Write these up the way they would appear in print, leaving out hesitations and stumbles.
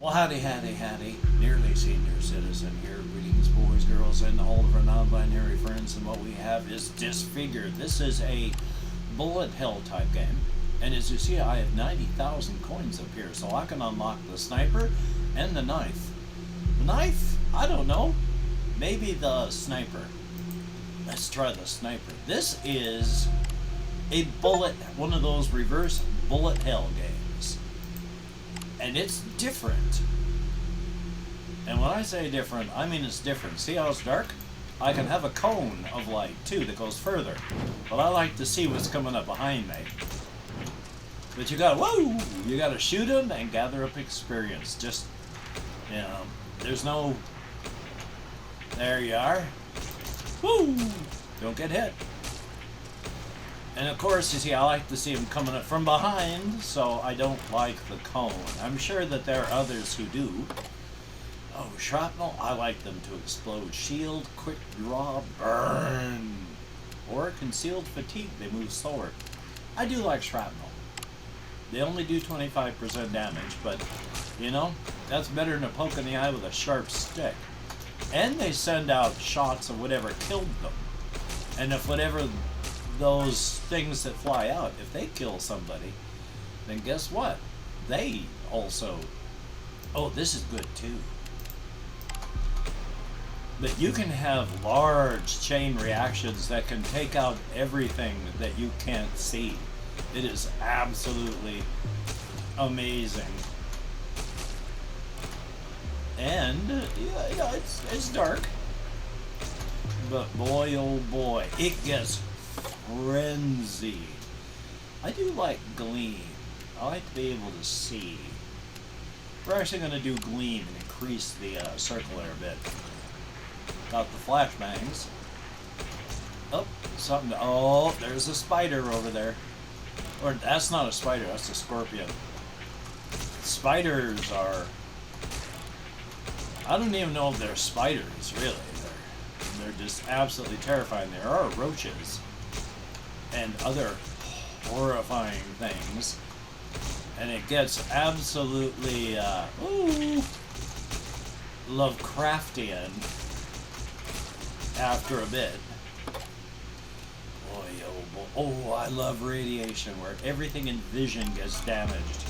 Well, howdy, nearly senior citizen here. Greetings, boys, girls, and all of our non-binary friends. And what we have is Disfigured. This is a bullet hell type game. And as you see, I have 90,000 coins up here, so I can unlock the sniper and the knife. The knife? I don't know. Maybe the sniper. Let's try the sniper. This is a one of those reverse bullet hell games. And it's different. And when I say different, I mean it's different. See how it's dark? I can have a cone of light too that goes further. But I like to see what's coming up behind me. But you gotta shoot them and gather up experience. Just, you know, there's no, there you are. Woo! Don't get hit. And of course, you see, I like to see them coming up from behind, so I don't like the cone. I'm sure that there are others who do. Oh, shrapnel, I like them to explode. Shield, quick draw, burn. Or concealed fatigue, they move slower. I do like shrapnel. They only do 25% damage, but, you know, that's better than a poke in the eye with a sharp stick. And they send out shots of whatever killed them. And if whatever those things that fly out, if they kill somebody, then guess what? They also... Oh, this is good too. But you can have large chain reactions that can take out everything that you can't see. It is absolutely amazing. And, yeah, it's dark. But boy, oh boy, it gets frenzied. I do like gleam. I like to be able to see. We're actually going to do gleam and increase the circle there a bit. Got the flashbangs. Oh, something to, oh, there's a spider over there. Or that's not a spider, that's a scorpion. Spiders are... I don't even know if they're spiders, really. They're just absolutely terrifying. There are roaches and other horrifying things. And it gets absolutely, Lovecraftian after a bit. Boy, oh boy. Oh, I love radiation, where everything in vision gets damaged.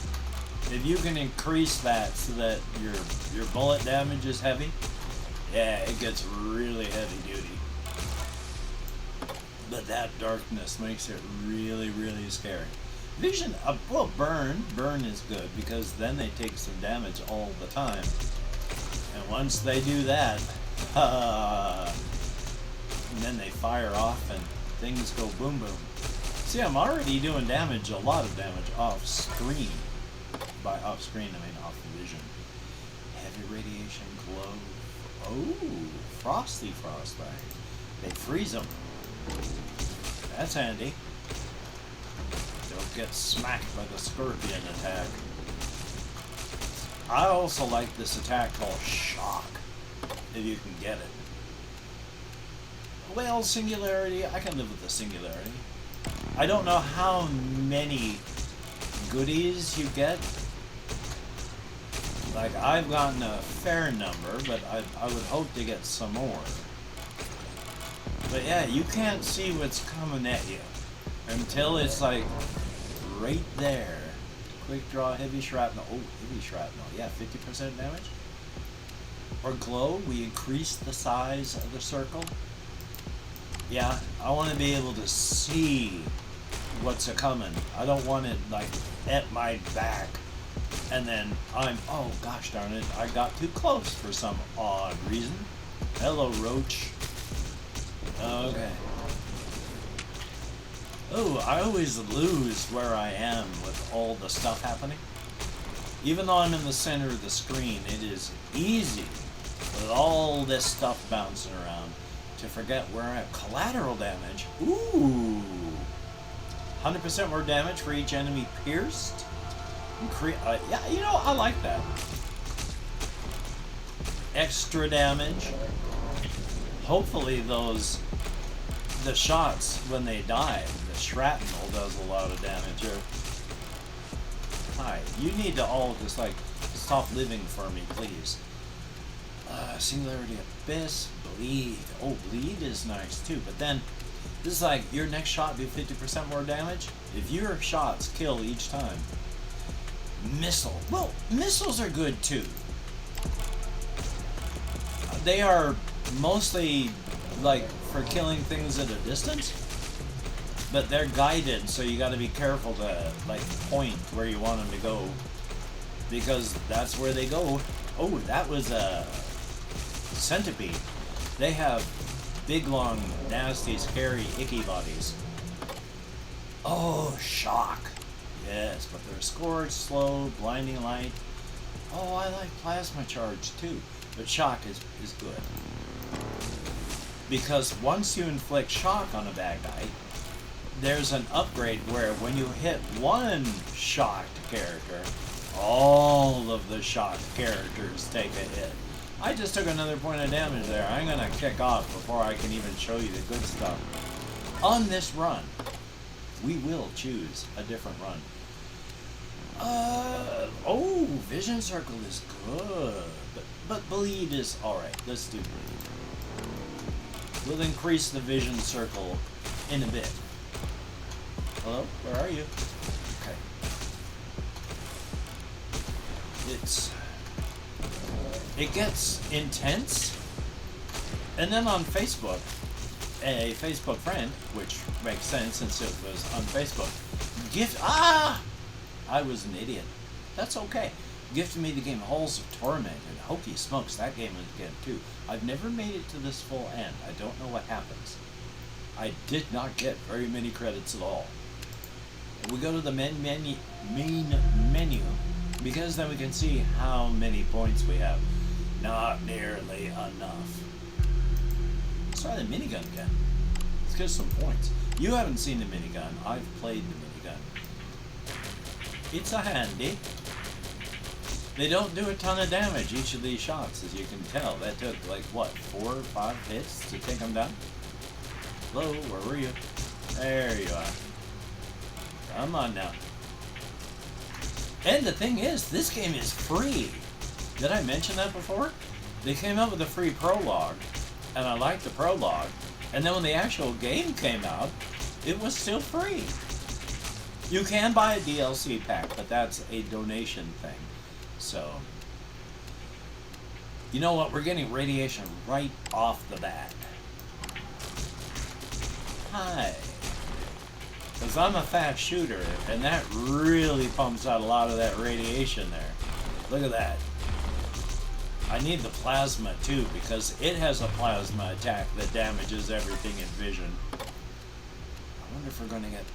If you can increase that so that your bullet damage is heavy, yeah, it gets really heavy duty. But that darkness makes it really, really scary. Vision, well, burn is good because then they take some damage all the time. And once they do that, then they fire off and things go boom boom. See, I'm already doing damage, a lot of damage off screen. By off screen, I mean off the vision. Heavy radiation glow. Oh, frosty frostbite. They freeze them. That's handy. Don't get smacked by the scorpion attack. I also like this attack called Shock, if you can get it. Well, Singularity, I can live with the Singularity. I don't know how many goodies you get. Like, I've gotten a fair number, but I would hope to get some more. But yeah, you can't see what's coming at you until it's like right there. Quick draw, heavy shrapnel. Oh, heavy shrapnel. Yeah, 50% damage. Or glow, we increase the size of the circle. Yeah, I want to be able to see what's a-coming. I don't want it like at my back. And then oh gosh darn it, I got too close for some odd reason. Hello, roach. Okay. Oh, I always lose where I am with all the stuff happening. Even though I'm in the center of the screen, it is easy with all this stuff bouncing around to forget where I am. Collateral damage. Ooh. 100% more damage for each enemy pierced. Yeah, you know, I like that. Extra damage. Hopefully the shots, when they die, the shrapnel does a lot of damage. Hi, you need to all just like stop living for me, please. Singularity Abyss, Bleed. Oh, Bleed is nice too, but then this is like your next shot do 50% more damage if your shots kill each time. Missile. Well, missiles are good too. They are mostly like for killing things at a distance, but they're guided, so you got to be careful to like point where you want them to go, because that's where they go. Oh, that was a centipede. They have big, long, nasty, scary, icky bodies. Oh, shock. Yes, but they're scorched, slow, blinding light. Oh, I like plasma charge too, but shock is good. Because once you inflict shock on a bad guy, there's an upgrade where when you hit one shocked character, all of the shocked characters take a hit. I just took another point of damage there. I'm gonna kick off before I can even show you the good stuff. On this run, we will choose a different run. Oh, Vision Circle is good. But Bleed is alright. Let's do Bleed. We'll increase the Vision Circle in a bit. Hello? Where are you? Okay. It gets intense. And then on Facebook, a Facebook friend, which makes sense since it was on Facebook, I was an idiot. That's okay. Gifted me the game Halls of Torment, and hokey smokes, that game is good too. I've never made it to this full end. I don't know what happens. I did not get very many credits at all. We go to the main menu, because then we can see how many points we have. Not nearly enough. Let's try the minigun again. Let's get some points. You haven't seen the minigun. I've played the minigun. It's a handy. They don't do a ton of damage each of these shots, as you can tell. That took like what, 4 or 5 hits to take them down? Hello, where were you? There you are. Come on now. And the thing is, this game is free. Did I mention that before? They came out with a free prologue, and I liked the prologue. And then when the actual game came out, it was still free. You can buy a DLC pack, but that's a donation thing. So, you know what? We're getting radiation right off the bat. Hi. Because I'm a fast shooter, and that really pumps out a lot of that radiation there. Look at that. I need the plasma too, because it has a plasma attack that damages everything in vision. I wonder if we're going to get...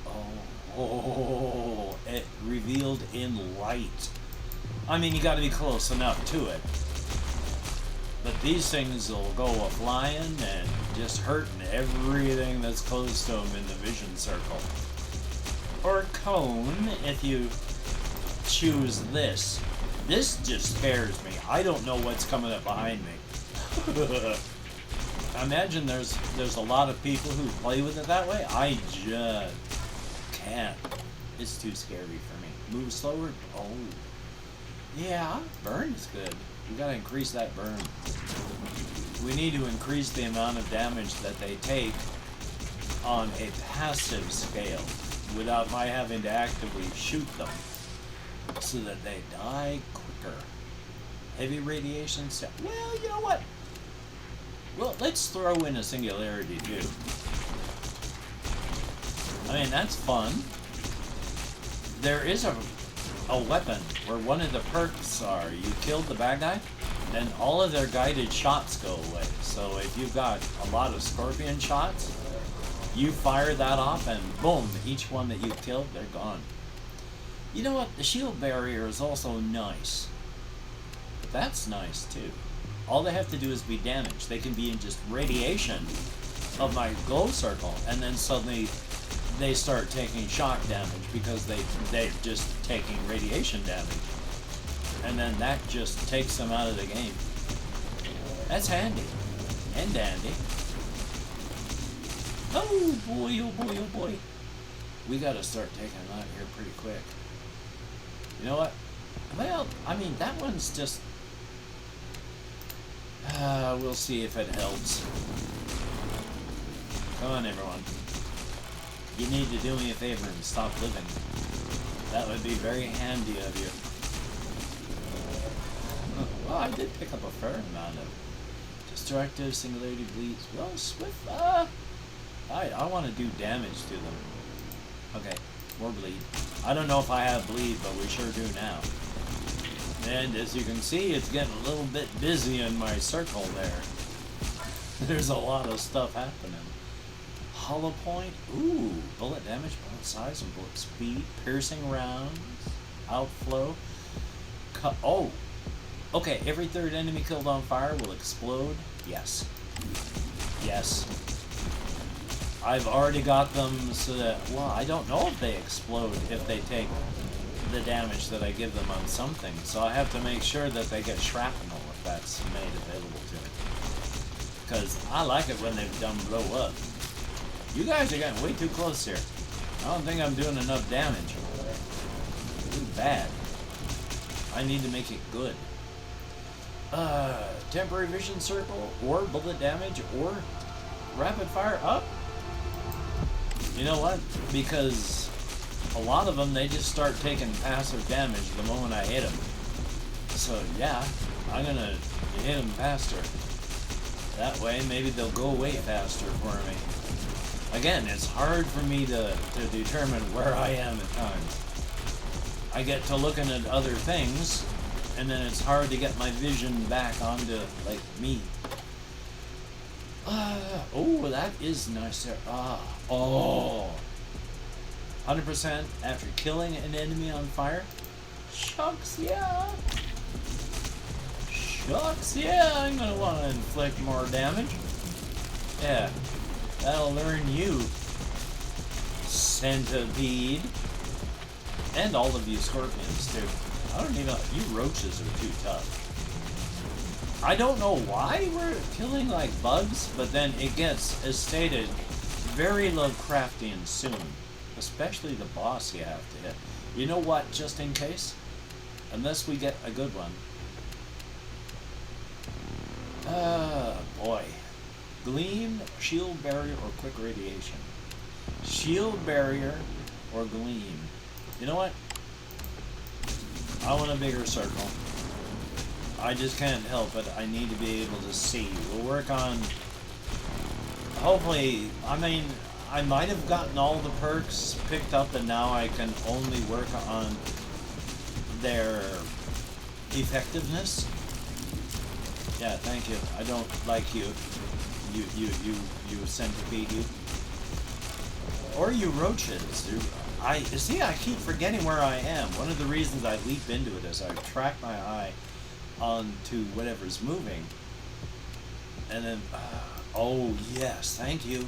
Oh, it revealed in light. I mean, you got to be close enough to it. But these things will go a-flying and just hurting everything that's close to them in the vision circle. Or cone, if you choose this. This just scares me. I don't know what's coming up behind me. I imagine there's a lot of people who play with it that way. I just can't. It's too scary for me. Move slower? Oh. Yeah, burn is good. We gotta increase that burn. We need to increase the amount of damage that they take on a passive scale without my having to actively shoot them, so that they die quicker. Heavy radiation set. Well, you know what? Well, let's throw in a singularity too. I mean, that's fun. There is a weapon where one of the perks are you killed the bad guy, then all of their guided shots go away. So if you've got a lot of scorpion shots, you fire that off and boom, each one that you killed, they're gone. You know what? The shield barrier is also nice. That's nice too. All they have to do is be damaged. They can be in just radiation of my glow circle, and then suddenly they start taking shock damage because they're just taking radiation damage. And then that just takes them out of the game. That's handy. And dandy. Oh boy, oh boy, oh boy. We gotta start taking them out here pretty quick. You know what? Well, I mean, that one's just... we'll see if it helps. Come on, everyone. You need to do me a favor and stop living. That would be very handy of you. Well, I did pick up a fair amount of destructive singularity bleeds. Well, Swift, I want to do damage to them. Okay, more bleed. I don't know if I have bleed, but we sure do now. And as you can see, it's getting a little bit busy in my circle there. There's a lot of stuff happening. Hollow point. Ooh, bullet damage, bullet size, and bullet speed. Piercing rounds. Outflow. Oh! Okay, every third enemy killed on fire will explode. Yes. Yes. I've already got them so that, well, I don't know if they explode if they take the damage that I give them on something. So I have to make sure that they get shrapnel if that's made available to me. Because I like it when they done blow up. You guys are getting way too close here. I don't think I'm doing enough damage. Too bad. I need to make it good. Temporary vision circle, or bullet damage, or rapid fire up. You know what? Because a lot of them, they just start taking passive damage the moment I hit them. So yeah, I'm gonna hit them faster. That way, maybe they'll go away faster for me. Again, it's hard for me to determine where I am at times. I get to looking at other things, and then it's hard to get my vision back onto, like, me. Oh, that is nice there. Oh. 100% after killing an enemy on fire? Shucks, yeah. Shucks, yeah. I'm gonna want to inflict more damage. Yeah. That'll learn you, Centipede. And all of you scorpions, too. I don't even... You roaches are too tough. I don't know why we're killing, like, bugs, but then it gets, as stated, very Lovecraftian soon. Especially the boss you have to hit. You know what, just in case? Unless we get a good one. Boy. Gleam, shield barrier, or quick radiation. Shield barrier or gleam. You know what? I want a bigger circle. I just can't help it. I need to be able to see. We'll work on... Hopefully, I mean, I might have gotten all the perks picked up and now I can only work on their effectiveness. Yeah, thank you. I don't like you. You centipede, you. Or you roaches. See, I keep forgetting where I am. One of the reasons I leap into it is I track my eye onto whatever's moving. And then, oh yes, thank you.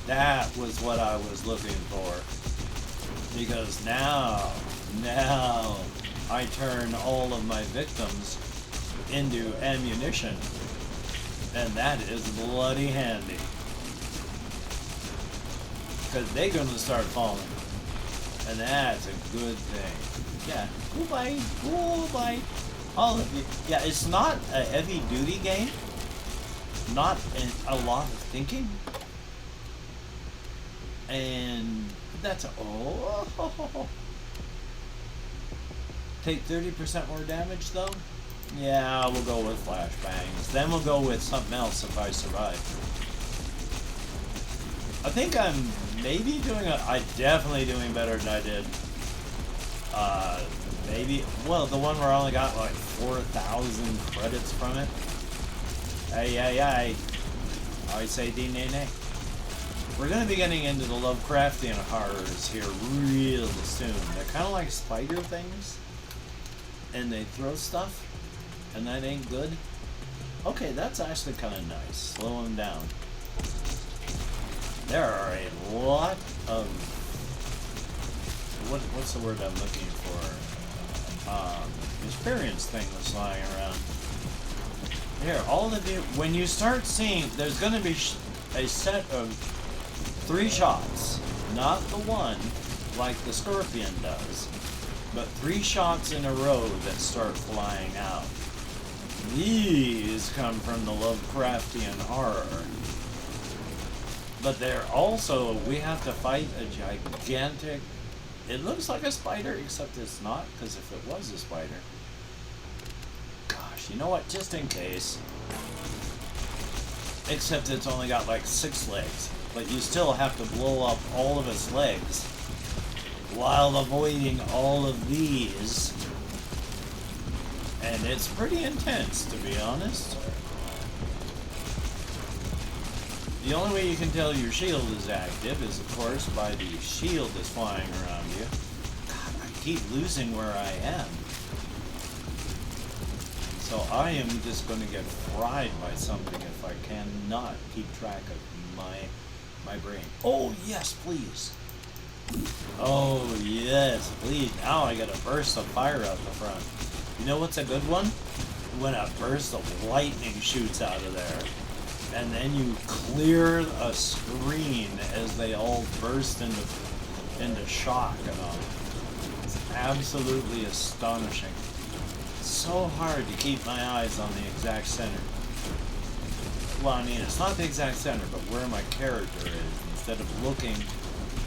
That was what I was looking for. Because now I turn all of my victims into ammunition. And that is bloody handy. Because they're going to start falling. And that's a good thing. Yeah, cool bite. All of you. Yeah, it's not a heavy-duty game. Not a lot of thinking. And that's Take 30% more damage, though? Yeah, we'll go with flashbangs. Then we'll go with something else if I survive. I think I'm maybe I'm definitely doing better than I did. Maybe, well, the one where I only got like 4,000 credits from it. Ay. I say D-nay-nay. We're going to be getting into the Lovecraftian horrors here real soon. They're kind of like spider things. And they throw stuff. And that ain't good. Okay, that's actually kind of nice. Slow them down. There are a lot of... What's the word I'm looking for? Experience thing that's lying around. Here, all of you... When you start seeing... There's going to be a set of 3 shots. Not the one like the scorpion does. but 3 shots in a row that start flying out. These come from the Lovecraftian horror. But they're also, we have to fight a gigantic, it looks like a spider, except it's not, because if it was a spider, gosh, you know what, just in case, except it's only got like 6 legs, but you still have to blow up all of its legs while avoiding all of these, and it's pretty intense, to be honest. The only way you can tell your shield is active is, of course, by the shield that's flying around you. God, I keep losing where I am. So I am just going to get fried by something if I cannot keep track of my brain. Oh, yes, please. Oh, yes, please. Now I got a burst of fire out the front. You know what's a good one? When a burst of lightning shoots out of there. And then you clear a screen as they all burst into shock and all. It's absolutely astonishing. It's so hard to keep my eyes on the exact center. Well, I mean, it's not the exact center, but where my character is, instead of looking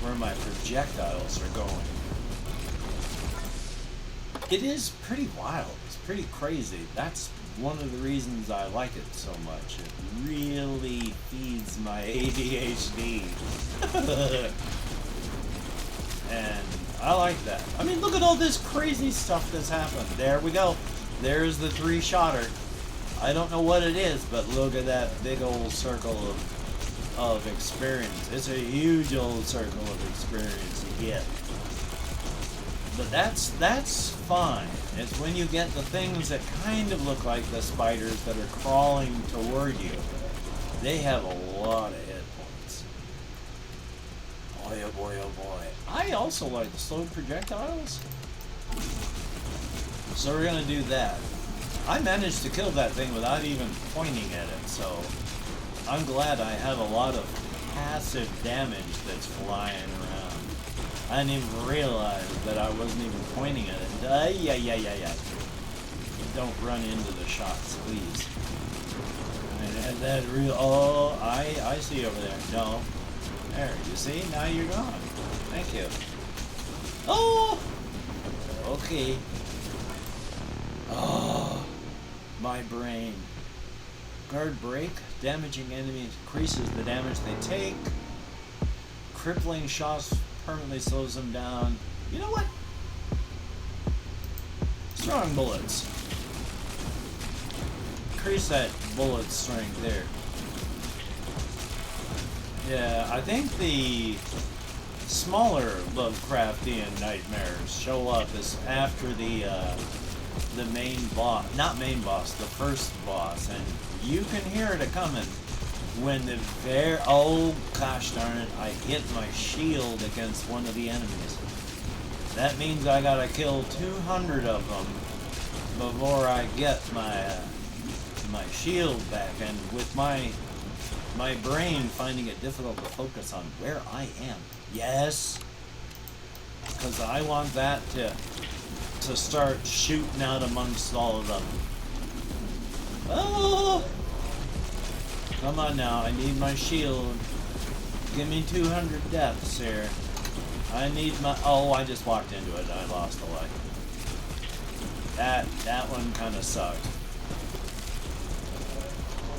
where my projectiles are going. It is pretty wild. It's pretty crazy. That's one of the reasons I like it so much. It really feeds my ADHD. And I like that. I mean, look at all this crazy stuff that's happened. There we go. There's the 3-shotter. I don't know what it is, but look at that big old circle of experience. It's a huge old circle of experience you get. But that's fine. It's when you get the things that kind of look like the spiders that are crawling toward you. They have a lot of hit points. Boy, oh boy, oh boy. I also like the slowed projectiles. So we're going to do that. I managed to kill that thing without even pointing at it, so I'm glad I have a lot of passive damage that's flying around. I didn't even realize that I wasn't even pointing at it. Yeah. Don't run into the shots, please. And that real. Oh, I see over there. No. There, you see? Now you're gone. Thank you. Oh! Okay. Oh, my brain. Guard break. Damaging enemies increases the damage they take. Crippling shots permanently slows them down. You know what? Strong bullets. Increase that bullet strength there. Yeah, I think the smaller Lovecraftian nightmares show up as after the main boss, not main boss, the first boss, and you can hear it a-coming. When the oh gosh darn it, I hit my shield against one of the enemies. That means I gotta kill 200 of them before I get my shield back, and with my brain finding it difficult to focus on where I am. Yes, because I want that to start shooting out amongst all of them. Oh! Come on now, I need my shield. Give me 200 deaths here. I need my... Oh, I just walked into it and I lost a life. That one kind of sucked.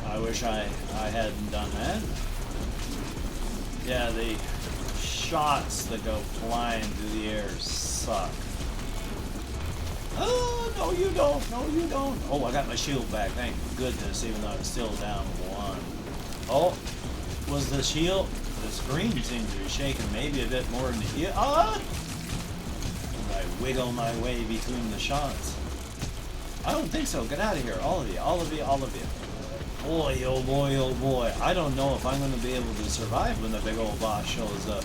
I wish I hadn't done that. Yeah, the shots that go flying through the air suck. Oh, no you don't. No you don't. Oh, I got my shield back. Thank goodness, even though I'm still down 1. Oh, was the shield... The screen seems to be shaking maybe a bit more than the... Ah! I wiggle my way between the shots. I don't think so. Get out of here. All of you. All of you. All of you. Boy, oh boy, oh boy. I don't know if I'm going to be able to survive when the big old boss shows up.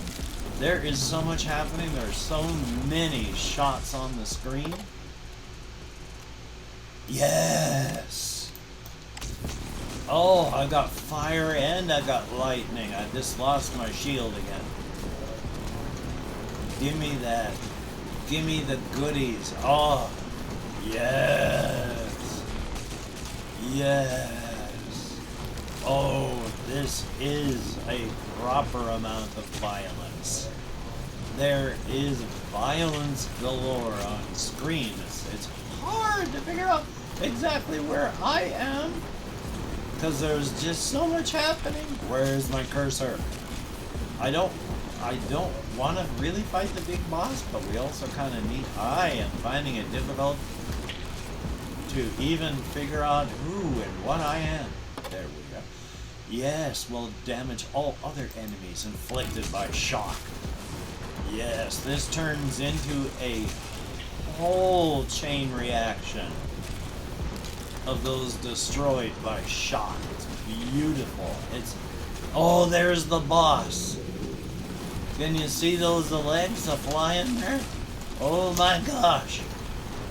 There is so much happening. There's so many shots on the screen. Yes! Oh, I got fire and I got lightning. I just lost my shield again. Give me that. Give me the goodies. Oh, yes. Yes. Oh, this is a proper amount of violence. There is violence galore on screen. It's hard to figure out exactly where I am because there's just so much happening. Where's my cursor? I don't want to really fight the big boss, but we also kind of need. I am finding it difficult to even figure out who and what I am. There we go. Yes, will damage all other enemies inflicted by shock. Yes, this turns into a whole chain reaction of those destroyed by shock. It's beautiful. Oh, there's the boss. Can you see those legs flying there? Oh my gosh.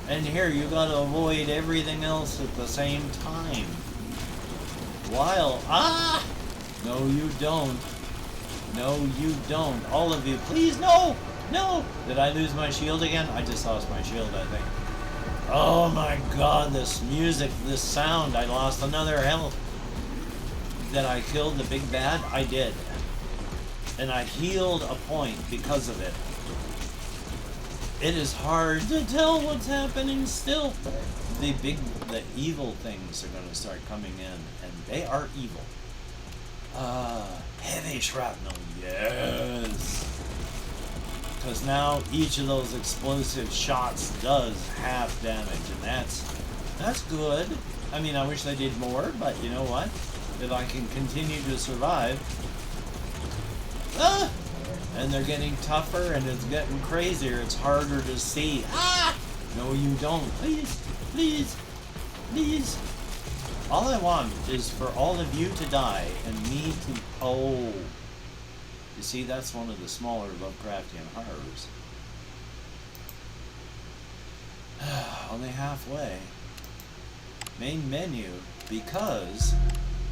And here you gotta avoid everything else at the same time. No you don't. No, you don't. All of you, please, no! No! Did I lose my shield again? I just lost my shield, I think. Oh my god, this music, this sound. I lost another health. Did I kill the big bad? I did. And I healed a point because of it. It is hard to tell what's happening still. The evil things are going to start coming in, and they are evil. Heavy shrapnel, yes. Because now each of those explosive shots does half damage, and that's good. I mean, I wish they did more, but you know what? If I can continue to survive. And they're getting tougher, and it's getting crazier. It's harder to see. No, you don't. Please, please, please. All I want is for all of you to die and me to... Oh. You see, that's one of the smaller Lovecraftian horrors. Only halfway. Main menu, because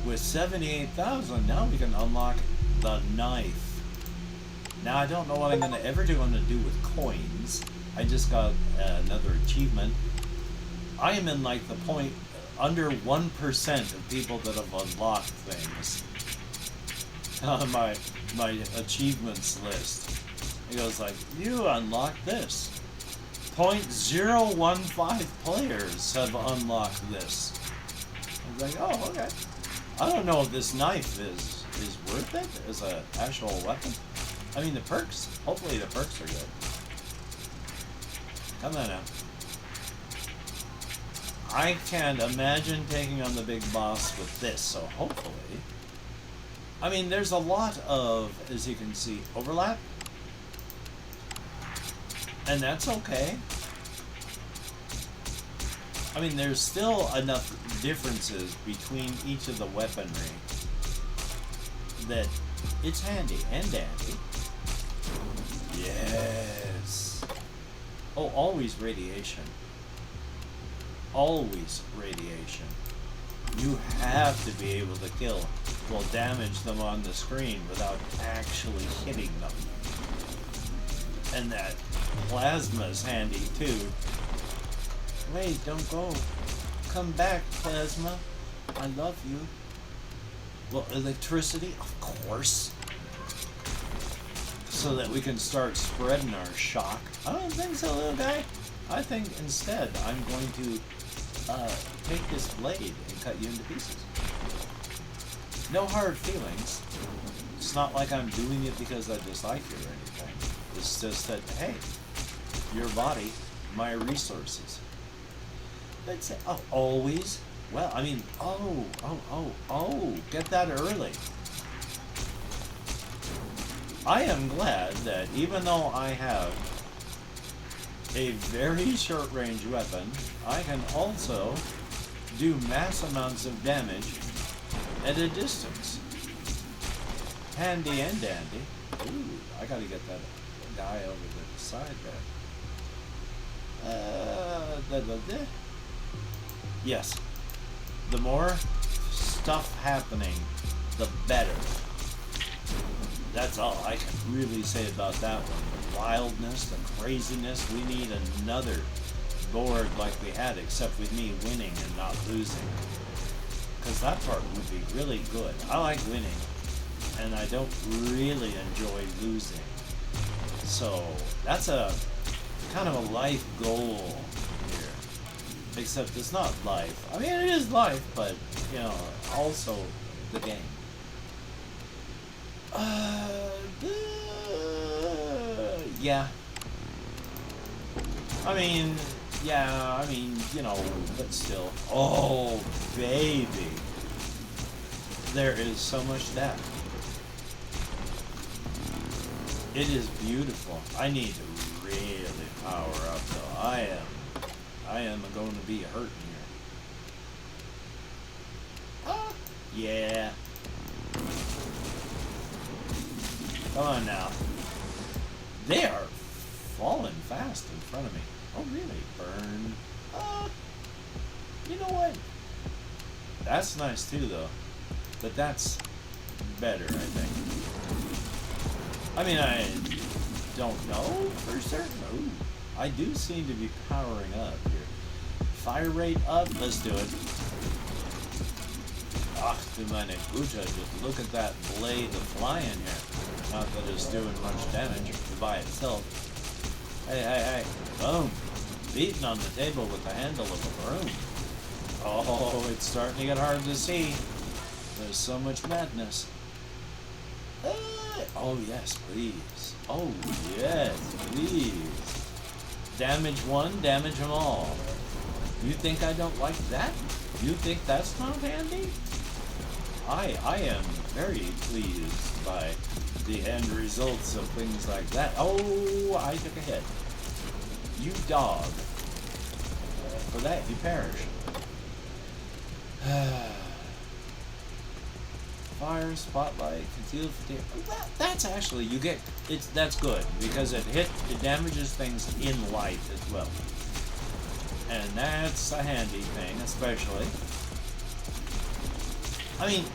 with 78,000, now we can unlock the knife. Now, I don't know what I'm going to ever do with coins. I just got another achievement. I am in like the point... Under 1% of people that have unlocked things on my achievements list. It goes like, you unlocked this. 0.015 players have unlocked this. I was like, oh, okay. I don't know if this knife is worth it as an actual weapon. I mean, the perks, hopefully the perks are good. Come on now. I can't imagine taking on the big boss with this, so hopefully... I mean, there's a lot of, as you can see, overlap. And that's okay. I mean, there's still enough differences between each of the weaponry that it's handy and dandy. Yes. Oh, always radiation. Always radiation. You have to be able to kill, well, damage them on the screen without actually hitting them. And that plasma's handy too. Wait, don't go. Come back, plasma. I love you. Well, electricity, of course. So that we can start spreading our shock. I don't think so, little guy. I think instead I'm going to take this blade and cut you into pieces. No hard feelings. It's not like I'm doing it because I dislike you or anything. It's just that, hey, your body, my resources. Let's say, oh, always? Well, I mean, get that early. I am glad that even though I have a very short-range weapon, I can also do mass amounts of damage at a distance. Handy and dandy. Ooh, I gotta get that guy over the side there. Yes. The more stuff happening, the better. That's all I can really say about that one. wildness, the craziness. We need another board like we had, except with me winning and not losing. Because that part would be really good. I like winning, and I don't really enjoy losing. So that's a kind of a life goal here. Except it's not life. I mean, it is life, but, you know, also the game. Yeah. I mean, you know, but still. Oh, baby. There is so much depth. It is beautiful. I need to really power up, though. I am going to be hurting here. Yeah. Come on now. They are falling fast in front of me. Oh, really? Burn. You know what? That's nice, too, though. But that's better, I think. I mean, I don't know for certain. Ooh, I do seem to be powering up here. Fire rate up. Let's do it. Ach, du meine Güte. Just look at that blade flying here. Not that it's doing much damage by itself. Hey, hey, hey. Boom. Beating on the table with the handle of a broom. Oh, it's starting to get hard to see. There's so much madness. Oh, yes, please. Oh, yes, please. Damage one, damage them all. You think I don't like that? You think that's not handy? I am very pleased by the end results of things like that. Oh, I took a hit. You dog. For that, you perish. Fire, spotlight, concealed fatigue. That's actually, you get, that's good, because it damages things in light as well. And that's a handy thing, especially. I mean,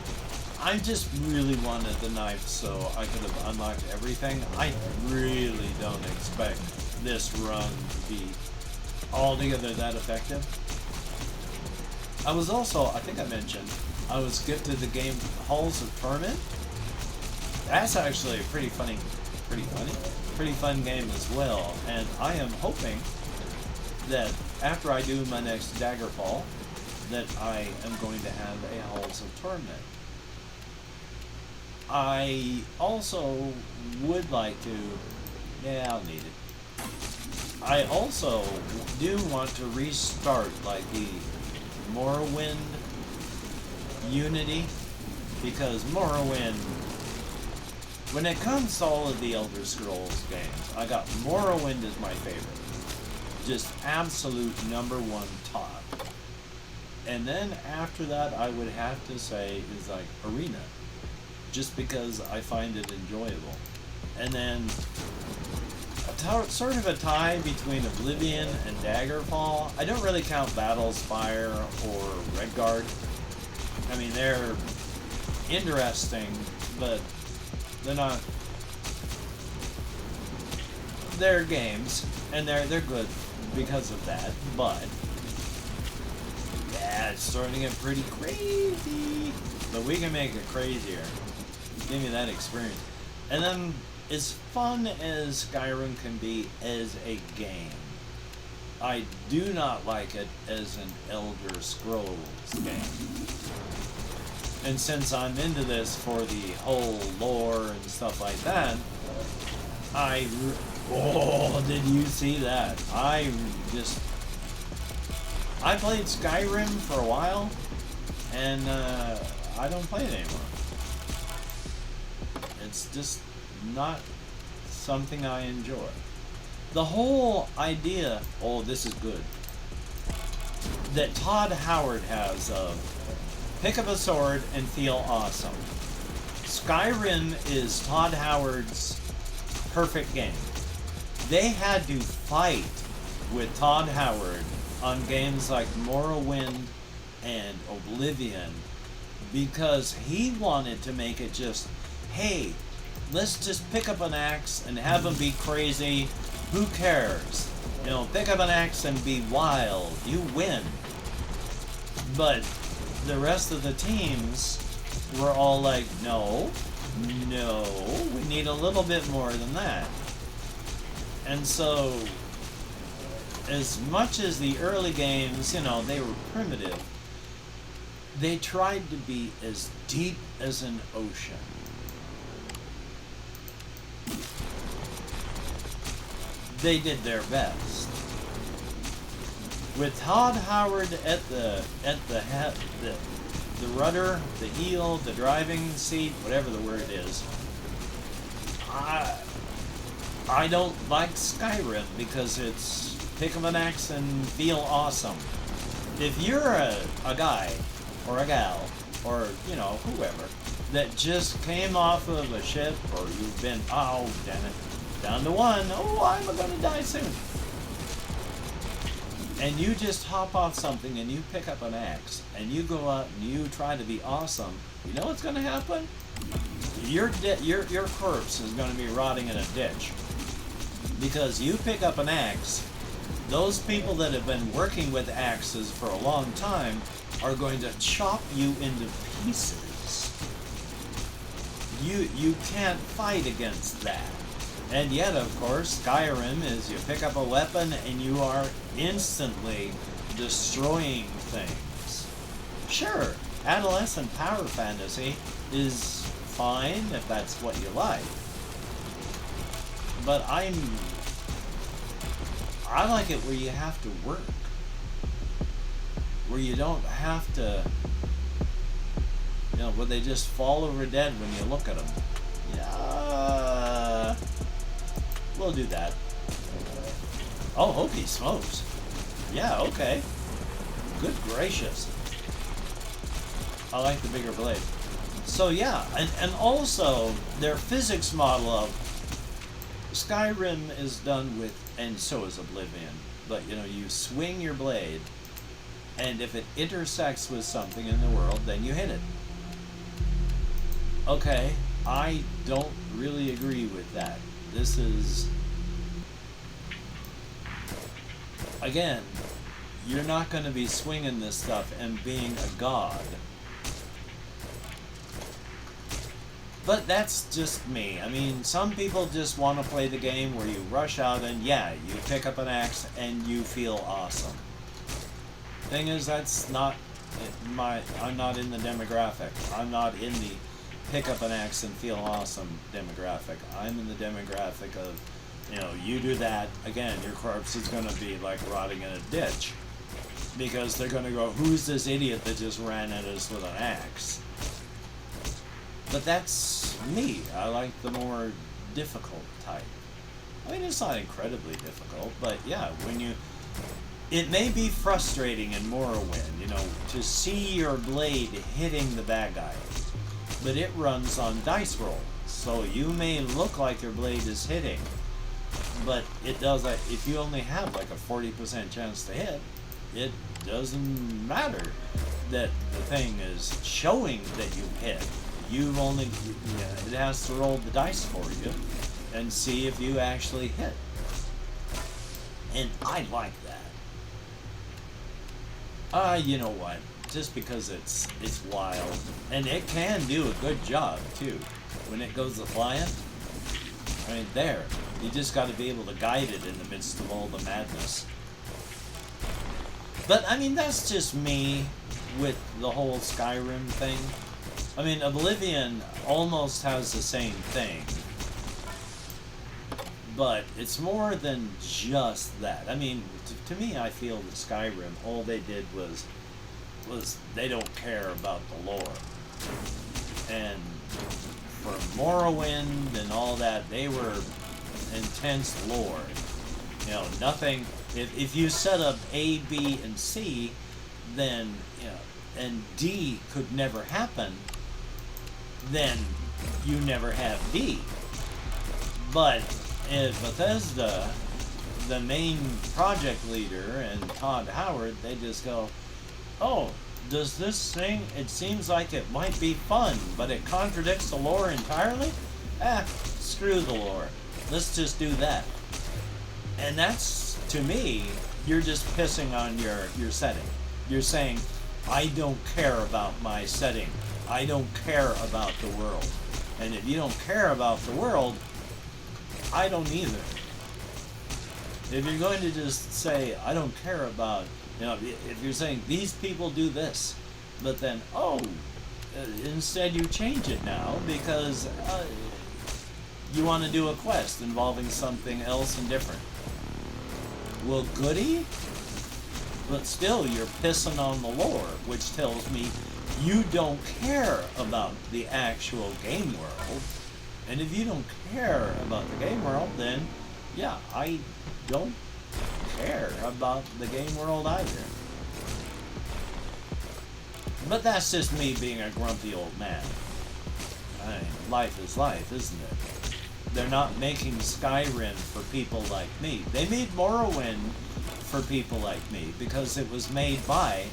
I just really wanted the knife so I could have unlocked everything. I really don't expect this run to be altogether that effective. I was also, I think I mentioned, I was gifted the game Halls of Torment. That's actually a pretty fun game as well. And I am hoping that after I do my next Daggerfall, that I am going to have a Halls of Torment. I also would like to, yeah, I'll need it. I also do want to restart like the Morrowind Unity, because Morrowind, when it comes to all of the Elder Scrolls games, I got Morrowind as my favorite. Just absolute #1 top. And then after that, I would have to say is like Arena, just because I find it enjoyable. And then sort of a tie between Oblivion and Daggerfall. I don't really count Battlespire or Redguard. I mean, they're interesting, but they're not. They're games, and they're good because of that. But yeah, it's starting to get pretty crazy. But we can make it crazier. Give me that experience. And then, as fun as Skyrim can be as a game, I do not like it as an Elder Scrolls game. And since I'm into this for the whole lore and stuff like that, oh, did you see that? I played Skyrim for a while, and I don't play it anymore. It's just not something I enjoy. The whole idea, oh, this is good, that Todd Howard has of pick up a sword and feel awesome. Skyrim is Todd Howard's perfect game. They had to fight with Todd Howard on games like Morrowind and Oblivion because he wanted to make it just, hey, let's just pick up an axe and have them be crazy. Who cares? You know, pick up an axe and be wild. You win. But the rest of the teams were all like, no, we need a little bit more than that. And so, as much as the early games, you know, they were primitive, they tried to be as deep as an ocean. They did their best. With Todd Howard at the head, the rudder, the heel, the driving seat, whatever the word is, I don't like Skyrim because it's pick up an axe and feel awesome. If you're a guy or a gal or, you know, whoever that just came off of a ship, or you've been, oh damn it, down to one, oh I'm gonna die soon, and you just hop off something and you pick up an axe and you go out and you try to be awesome, you know what's gonna happen? Your corpse is gonna be rotting in a ditch. Because you pick up an axe, those people that have been working with axes for a long time are going to chop you into pieces. You can't fight against that. And yet, of course, Skyrim is you pick up a weapon and you are instantly destroying things. Sure, adolescent power fantasy is fine if that's what you like. But I like it where you have to work. Where you don't have to, you know, where they just fall over dead when you look at them. Yeah, we'll do that. Oh, hokey smokes. Yeah, okay. Good gracious. I like the bigger blade. So yeah, and also their physics model of Skyrim is done with, and so is Oblivion, but you know, you swing your blade, and if it intersects with something in the world, then you hit it. Okay, I don't really agree with that. This is, again, you're not going to be swinging this stuff and being a god. But that's just me. I mean, some people just want to play the game where you rush out and, yeah, you pick up an axe and you feel awesome. Thing is, that's not I'm not in the demographic. I'm not in the pick up an axe and feel awesome demographic. I'm in the demographic of, you know, you do that, again, your corpse is going to be like rotting in a ditch. Because they're going to go, who's this idiot that just ran at us with an axe? But that's me. I like the more difficult type. I mean, it's not incredibly difficult, but yeah, when you... It may be frustrating in Morrowind, you know, to see your blade hitting the bad guy. But it runs on dice rolls, so you may look like your blade is hitting, but it does that. If you only have like a 40% chance to hit, it doesn't matter that the thing is showing that you hit. You've only, it has to roll the dice for you and see if you actually hit. And I like that. You know what? Just because it's wild. And it can do a good job, too. When it goes to flying. I mean, there. You just got to be able to guide it in the midst of all the madness. But, I mean, that's just me with the whole Skyrim thing. I mean, Oblivion almost has the same thing. But it's more than just that. I mean, to me, I feel that Skyrim, all they did was they don't care about the lore. And for Morrowind and all that, they were intense lore. You know, nothing... If you set up A, B, and C, then, you know, and D could never happen, then you never have D. But in Bethesda, the main project leader and Todd Howard, they just go, oh, does this thing, it seems like it might be fun, but it contradicts the lore entirely? Screw the lore. Let's just do that. And that's, to me, you're just pissing on your setting. You're saying, I don't care about my setting. I don't care about the world. And if you don't care about the world, I don't either. If you're going to just say, I don't care about, if you're saying, these people do this, but then, instead you change it now because you want to do a quest involving something else and different. Well, goody? But still, you're pissing on the lore, which tells me you don't care about the actual game world. And if you don't care about the game world, then, yeah, I don't care about the game world either. But that's just me being a grumpy old man. I mean, life is life, isn't it? They're not making Skyrim for people like me. They made Morrowind for people like me because it was made by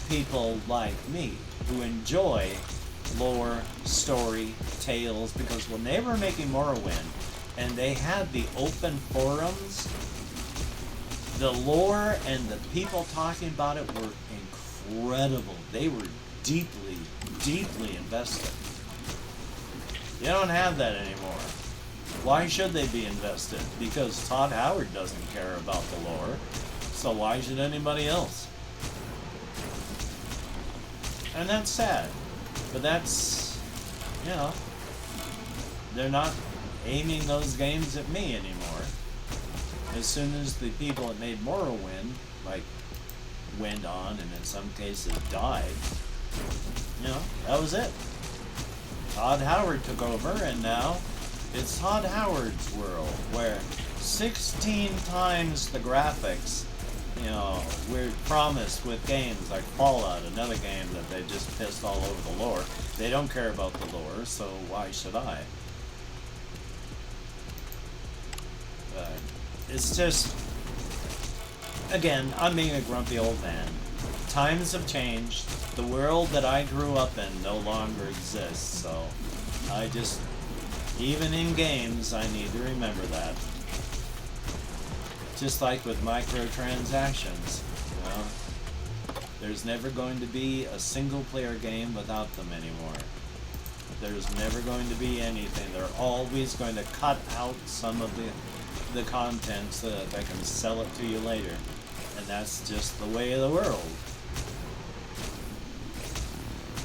people like me who enjoy lore, story, tales, because when they were making Morrowind and they had the open forums, the lore and the people talking about it were incredible. They were deeply, deeply invested. You don't have that anymore. Why should they be invested? Because Todd Howard doesn't care about the lore, so why should anybody else? And that's sad. But that's, they're not aiming those games at me anymore. As soon as the people that made Morrowind, went on and in some cases died, that was it. Todd Howard took over, and now it's Todd Howard's world, where 16 times the graphics, we're promised with games like Fallout, another game that they just pissed all over the lore. They don't care about the lore, so why should I? But it's just, again, I'm being a grumpy old man. Times have changed. The world that I grew up in no longer exists, so I just, even in games, I need to remember that. Just like with microtransactions, there's never going to be a single-player game without them anymore. There's never going to be anything. They're always going to cut out some of the content so that they can sell it to you later. And that's just the way of the world.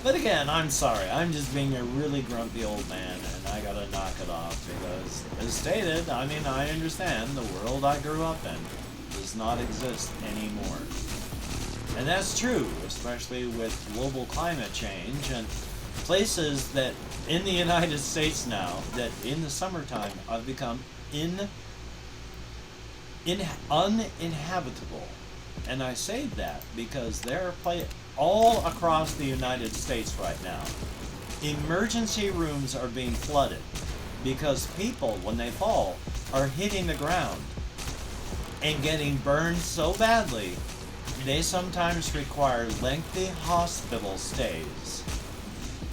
But again, I'm sorry. I'm just being a really grumpy old man, and I gotta knock it off because, as stated, I understand the world I grew up in does not exist anymore. And that's true, especially with global climate change and places that in the United States now that in the summertime have become uninhabitable. And I say that because there are all across the United States right now, emergency rooms are being flooded because people, when they fall, are hitting the ground and getting burned so badly, they sometimes require lengthy hospital stays.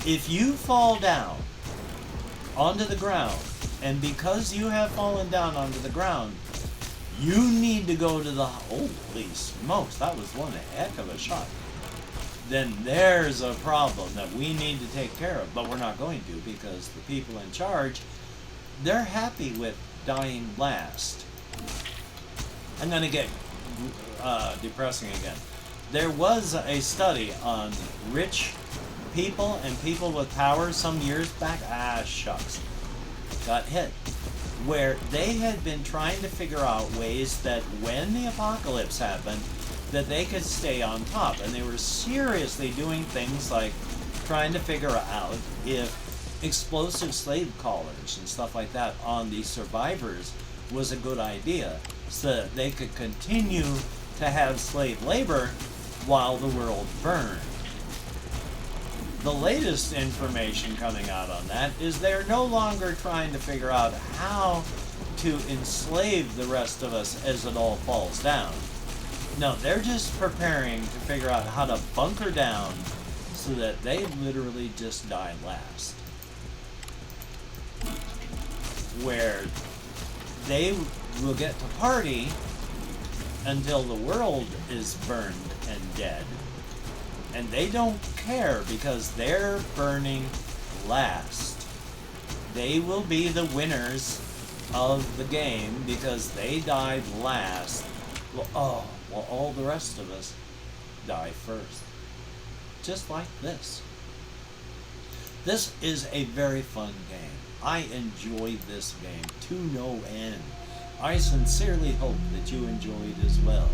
If you fall down onto the ground, and because you have fallen down onto the ground, you need to go to the, holy smokes, that was one heck of a shot. Then there's a problem that we need to take care of, but we're not going to because the people in charge, they're happy with dying last. I'm going to get depressing again. There was a study on rich people and people with power some years back, shucks, got hit, where they had been trying to figure out ways that when the apocalypse happened, that they could stay on top. And they were seriously doing things like trying to figure out if explosive slave collars and stuff like that on the survivors was a good idea so that they could continue to have slave labor while the world burned. The latest information coming out on that is they're no longer trying to figure out how to enslave the rest of us as it all falls down. No, they're just preparing to figure out how to bunker down so that they literally just die last. where they will get to party until the world is burned and dead. And they don't care because they're burning last. They will be the winners of the game because they died last. Well, all the rest of us die first. Just like this. This is a very fun game. I enjoy this game to no end. I sincerely hope that you enjoy it as well.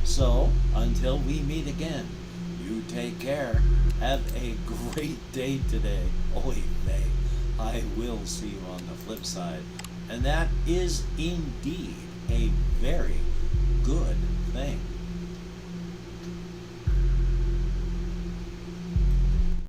So, until we meet again, you take care. Have a great day today. Oy vey. I will see you on the flip side. And that is indeed a very good thing.